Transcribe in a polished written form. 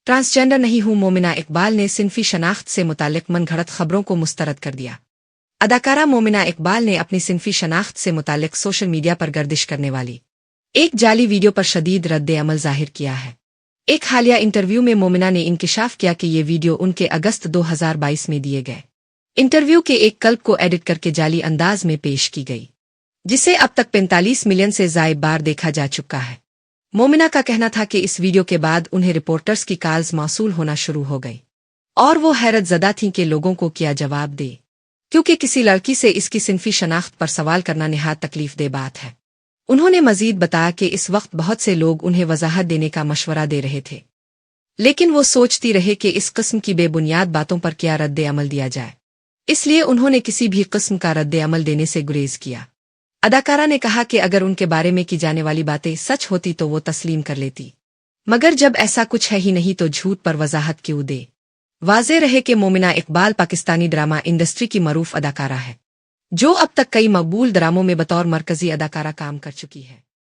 Transgender नहीं हूं मोमिना इकबाल ने सिनफी शनाख्त से मुतालिक मनगढ़ंत खबरों को मुस्तरद कर दिया। अदाकारा मोमिना इकबाल ने अपनी सिनफी शनाख्त से मुतालिक सोशल मीडिया पर गर्दिश करने वाली एक जाली वीडियो पर शदीद रद्द-ए-अमल जाहिर किया है। एक हालिया इंटरव्यू में मोमिना ने इंकिशाफ किया कि ये वीडियो उनके अगस्त 2022 में दिए गए इंटरव्यू के एक क्लिप को एडिट करके जाली अंदाज में पेश की गई, जिसे अब तक 45 मिलियन से ज़ायद बार देखा जा चुका है। मोमिना का कहना था कि इस वीडियो के बाद उन्हें रिपोर्टर्स की कॉल्स मौसूल होना शुरू हो गई और वो हैरत ज़दा थीं कि लोगों को क्या जवाब दे, क्योंकि किसी लड़की से इसकी सिनफी शनाख्त पर सवाल करना निहायत तकलीफ दे बात है। उन्होंने मजीद बताया कि इस वक्त बहुत से लोग उन्हें वजाहत देने का मशवरा दे रहे थे, लेकिन वो सोचती रहे कि इस किस्म की बेबुनियाद बातों पर क्या रद्द-ए-अमल दिया जाए, इसलिए उन्होंने किसी भी किस्म का रद्द-ए-अमल देने से गुरेज किया। अदाकारा ने कहा कि अगर उनके बारे में की जाने वाली बातें सच होती तो वो तस्लीम कर लेती, मगर जब ऐसा कुछ है ही नहीं तो झूठ पर वजाहत क्यों दे। वाज़े रहे कि मोमिना इकबाल पाकिस्तानी ड्रामा इंडस्ट्री की मरूफ अदाकारा है, जो अब तक कई मकबूल ड्रामों में बतौर मरकजी अदाकारा काम कर चुकी है।